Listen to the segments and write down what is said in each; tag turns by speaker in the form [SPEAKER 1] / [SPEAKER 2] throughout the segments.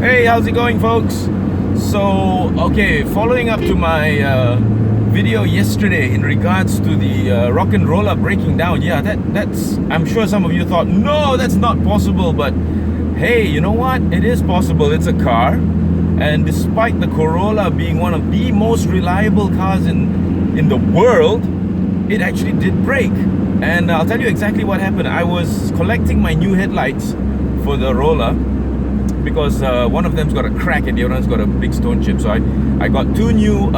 [SPEAKER 1] Hey, how's it going, folks? So, okay, following up to my video yesterday in regards to the rock and roller breaking down. Yeah, that's, I'm sure some of you thought, no, that's not possible, but hey, you know what? It is possible. It's a car, and despite the Corolla being one of the most reliable cars in the world, it actually did break. And I'll tell you exactly what happened. I was collecting my new headlights for the Roller because one of them's got a crack and the other one's got a big stone chip. So I got two new,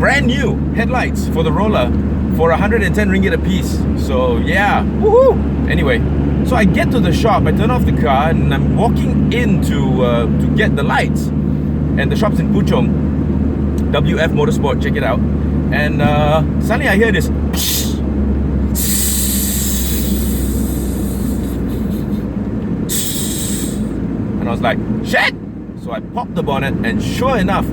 [SPEAKER 1] brand new headlights for the Roller for 110 ringgit a piece. So yeah, woohoo! Anyway, so I get to the shop, I turn off the car, and I'm walking in to get the lights. And the shop's in Puchong, WF Motorsport, check it out. And suddenly I hear this. And I was like, shit! So I popped the bonnet, and sure enough,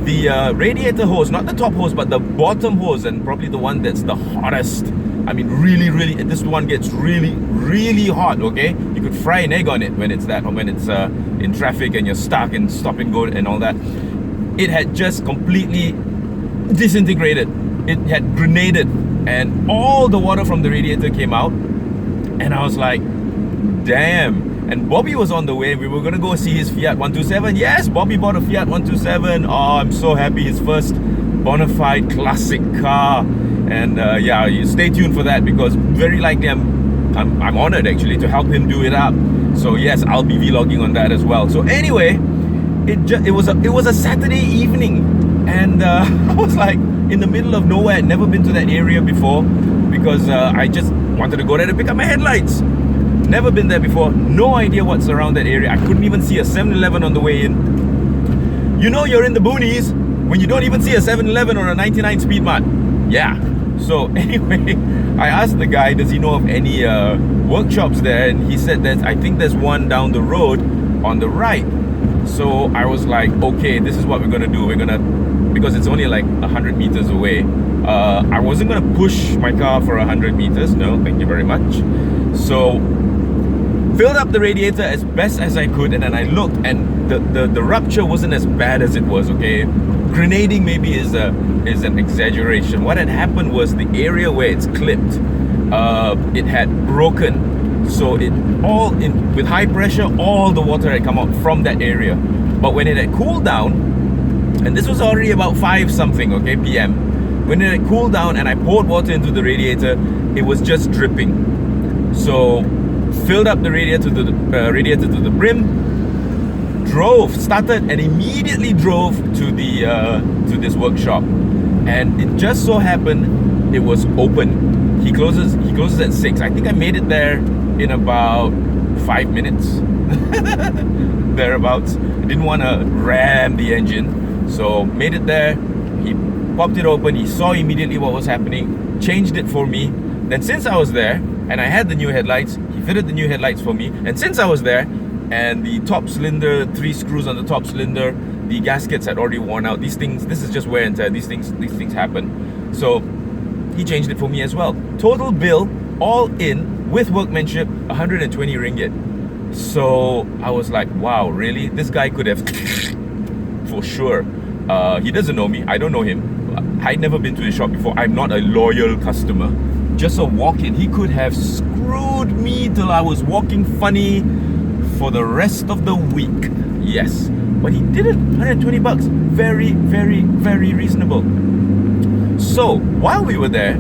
[SPEAKER 1] the radiator hose, not the top hose, but the bottom hose, and probably the one that's the hottest. I mean, really, this one gets really hot, okay? You could fry an egg on it when it's that, or when it's in traffic and you're stuck and stop and go and all that. It had just completely disintegrated. It had grenaded, and all the water from the radiator came out. And I was like, damn. And Bobby was on the way. We were gonna go see his Fiat 127. Yes, Bobby bought a Fiat 127. Oh, I'm so happy. His first bona fide classic car. And yeah, you stay tuned for that, because very likely I'm honored actually to help him do it up. So yes, I'll be vlogging on that as well. So anyway, it was a Saturday evening, and I was like in the middle of nowhere. I'd never been to that area before because I just wanted to go there to pick up my headlights. Never been there before, no idea what's around that area. I couldn't even see a 7-Eleven on the way in. You know you're in the boonies when you don't even see a 7-Eleven or a 99 Speed Mart. Yeah. So anyway, I asked the guy, does he know of any workshops there? And he said that I think there's one down the road on the right. So I was like, okay, this is what we're gonna do. We're gonna, because it's only like 100 meters away. I wasn't gonna push my car for 100 meters. No, thank you very much. So filled up the radiator as best as I could, and then I looked, and the rupture wasn't as bad as it was, okay? Grenading maybe is an exaggeration. What had happened was the area where it's clipped, it had broken. So with high pressure, all the water had come out from that area. But when it had cooled down, and this was already about 5 something, okay, PM. When it had cooled down and I poured water into the radiator, it was just dripping. So filled up the radiator to the brim, started and immediately drove to this workshop. And it just so happened it was open. He closes at 6. I think I made it there in about 5 minutes. Thereabouts. I didn't want to ram the engine, so made it there. He popped it open, he saw immediately what was happening, changed it for me. Then since I was there and I had the new headlights, he fitted the new headlights for me. And since I was there and the top cylinder, 3 screws on the top cylinder, the gaskets had already worn out. These things, this is just wear and tear. These things happen. So he changed it for me as well. Total bill, all in, with workmanship, 120 ringgit. So I was like, wow, really? This guy could have, for sure. He doesn't know me. I don't know him. I'd never been to his shop before. I'm not a loyal customer. Just a walk-in. He could have screwed me till I was walking funny for the rest of the week. Yes, but he did it. 120 bucks. Very reasonable. So while we were there,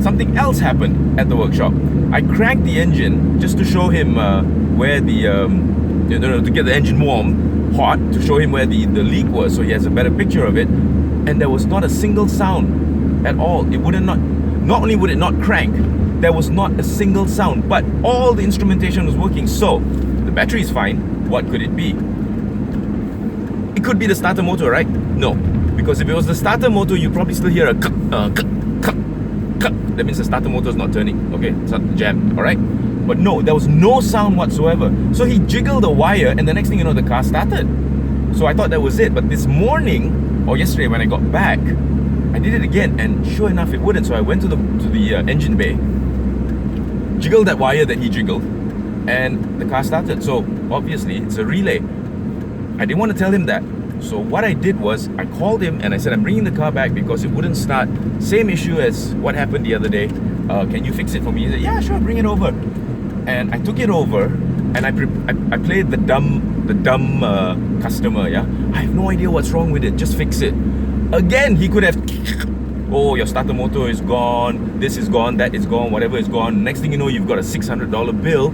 [SPEAKER 1] something else happened at the workshop. I cranked the engine just to show him where the to get the engine warm, hot, to show him where the leak was, so he has a better picture of it. And there was not a single sound at all. It wouldn't not only would it not crank, there was not a single sound, but all the instrumentation was working. So the battery is fine. What could it be? It could be the starter motor, right? No, because if it was the starter motor, you'd probably still hear a that means the starter motor is not turning, okay? It's not jammed, all right? But no, there was no sound whatsoever. So he jiggled the wire, and the next thing you know, the car started. So I thought that was it. But this morning, or yesterday when I got back, I did it again, and sure enough, it wouldn't. So I went to the engine bay, jiggled that wire that he jiggled, and the car started. So obviously, it's a relay. I didn't want to tell him that. So what I did was I called him and I said, I'm bringing the car back because it wouldn't start. Same issue as what happened the other day. Can you fix it for me? He said, yeah, sure, bring it over. And I took it over and I played the dumb customer. Yeah, I have no idea what's wrong with it. Just fix it. Again, he could have. Oh, your starter motor is gone. This is gone. That is gone. Whatever is gone. Next thing you know, you've got a $600 bill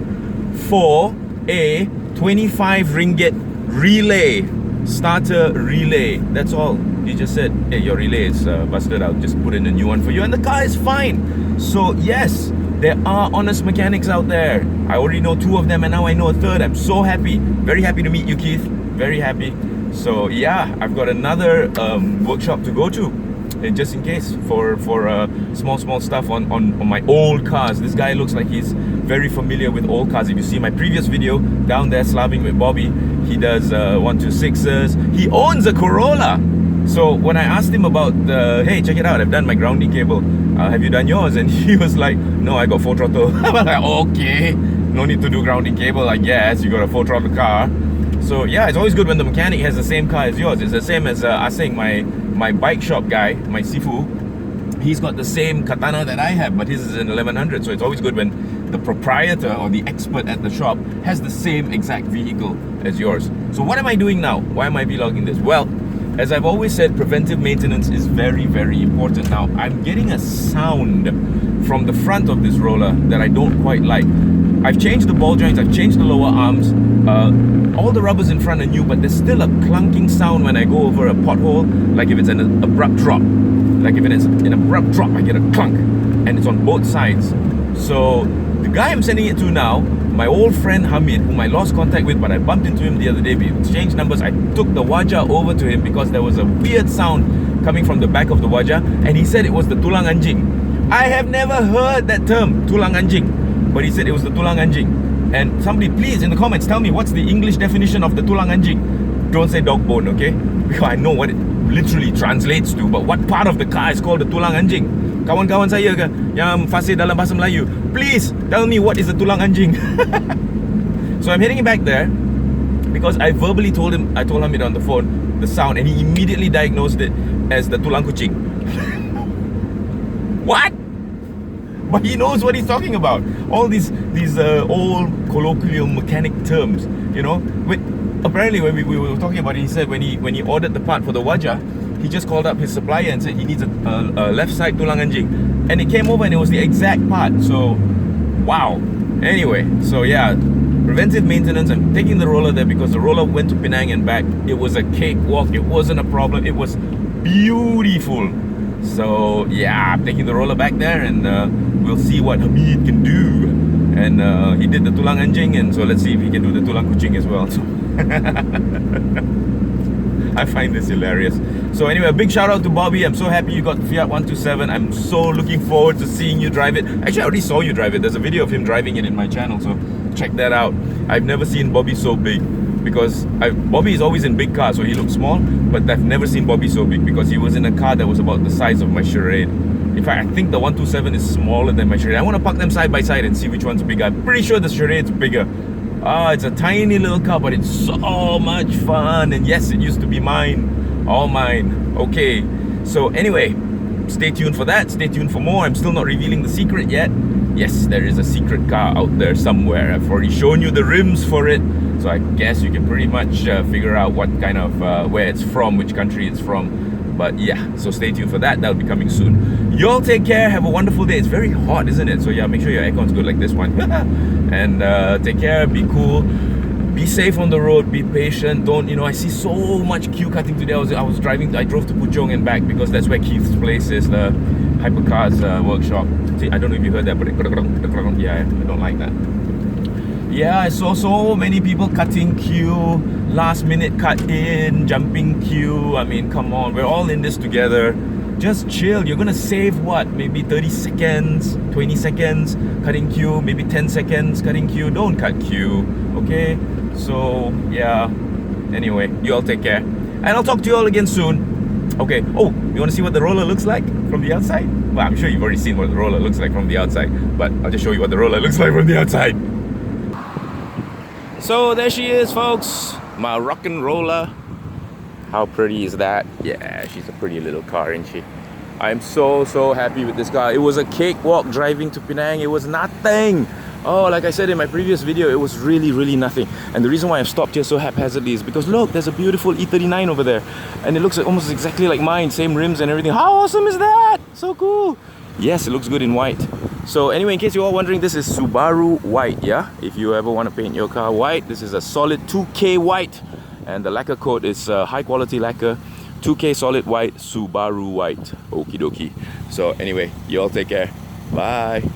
[SPEAKER 1] for a 25 ringgit relay. Starter relay. That's all. He just said, hey, your relay is busted. I'll just put in a new one for you, and the car is fine. So yes, there are honest mechanics out there. I already know 2 of them, and now I know a 3rd. I'm so happy. Very happy to meet you, Keith. Very happy. So yeah, I've got another workshop to go to, just in case for small stuff on my old cars. This guy looks like he's very familiar with old cars. If you see my previous video down there slaving with Bobby, he does 126s. He owns a Corolla. So when I asked him about hey, check it out, I've done my grounding cable, have you done yours? And he was like, no, I got 4 throttle. I was like, okay, no need to do grounding cable, I guess. You got a 4 throttle car. So yeah, it's always good when the mechanic has the same car as yours. It's the same as I saying my bike shop guy, my Sifu. He's got the same katana that I have, but his is an 1100. So it's always good when the proprietor or the expert at the shop has the same exact vehicle as yours. So what am I doing now? Why am I vlogging this? Well, as I've always said, preventive maintenance is very, very important. Now, I'm getting a sound from the front of this roller that I don't quite like. I've changed the ball joints, I've changed the lower arms, all the rubbers in front are new, but there's still a clunking sound when I go over a pothole, like if it's an abrupt drop. Like if it's an abrupt drop, I get a clunk, and it's on both sides. So the guy I'm sending it to now, my old friend Hamid, whom I lost contact with, but I bumped into him the other day. We exchanged numbers. I took the YEZZA over to him because there was a weird sound coming from the back of the YEZZA, and he said it was the tulang anjing. I have never heard that term, tulang anjing, but he said it was the tulang anjing. And somebody please in the comments tell me what's the English definition of the tulang anjing. Don't say dog bone, okay? Because I know what it literally translates to, but what part of the car is called the tulang anjing? Kawan-kawan saya ke yang fasih dalam bahasa Melayu, please tell me what is the tulang anjing. So I'm heading back there because I verbally told him it on the phone, the sound, and he immediately diagnosed it as the tulang kucing. What? But he knows what he's talking about. All these old colloquial mechanic terms, you know. Apparently when we were talking about it, he said when he ordered the part for the YEZZA, he just called up his supplier and said he needs a left side tulang anjing, and it came over and it was the exact part. So wow. Anyway, so yeah, preventive maintenance. I'm taking the roller there because the roller went to Penang and back. It was a cakewalk. It wasn't a problem. It was beautiful. So yeah, I'm taking the roller back there, and we'll see what Hamid can do. And he did the tulang anjing, and so let's see if he can do the tulang kucing as well. So I find this hilarious. So anyway, a big shout out to Bobby. I'm so happy you got the Fiat 127. I'm so looking forward to seeing you drive it. Actually, I already saw you drive it. There's a video of him driving it in my channel, so check that out. I've never seen Bobby so big because Bobby is always in big cars, so he looks small, but I've never seen Bobby so big because he was in a car that was about the size of my Charade. In fact, I think the 127 is smaller than my Charade. I want to park them side by side and see which one's bigger. I'm pretty sure the Charade's bigger. It's a tiny little car, but it's so much fun. And yes, it used to be mine. All mine. Okay. So anyway, stay tuned for that. Stay tuned for more. I'm still not revealing the secret yet. Yes, there is a secret car out there somewhere. I've already shown you the rims for it. So I guess you can pretty much figure out what kind of, where it's from, which country it's from. But yeah, so stay tuned for that. That'll be coming soon. You all take care. Have a wonderful day. It's very hot, isn't it? So yeah, make sure your aircon's good like this one. And take care. Be cool. Be safe on the road. Be patient. Don't, I see so much queue cutting today. I was driving. I drove to Puchong and back because that's where Keith's place is, the Hypercars workshop. See, I don't know if you heard that, but yeah, I don't like that. Yeah, I saw so many people cutting queue, last minute cut in, jumping queue. I mean, come on, we're all in this together. Just chill. You're gonna save what? Maybe 30 seconds, 20 seconds cutting queue, maybe 10 seconds cutting queue. Don't cut queue, okay? So, yeah. Anyway, you all take care. And I'll talk to you all again soon. Okay. Oh, you wanna see what the roller looks like from the outside? Well, I'm sure you've already seen what the roller looks like from the outside, but I'll just show you what the roller looks like from the outside. So there she is, folks. My rock and roller. How pretty is that? Yeah, she's a pretty little car, isn't she? I'm so happy with this car. It was a cakewalk driving to Penang. It was nothing. Oh, like I said in my previous video, it was really nothing. And the reason why I've stopped here so haphazardly is because look, there's a beautiful E39 over there. And it looks almost exactly like mine, same rims and everything. How awesome is that? So cool. Yes, it looks good in white. So anyway, in case you're all wondering, this is Subaru white, yeah? If you ever want to paint your car white, this is a solid 2K white. And the lacquer coat is high quality lacquer. 2K solid white, Subaru white. Okie dokie. So anyway, you all take care. Bye.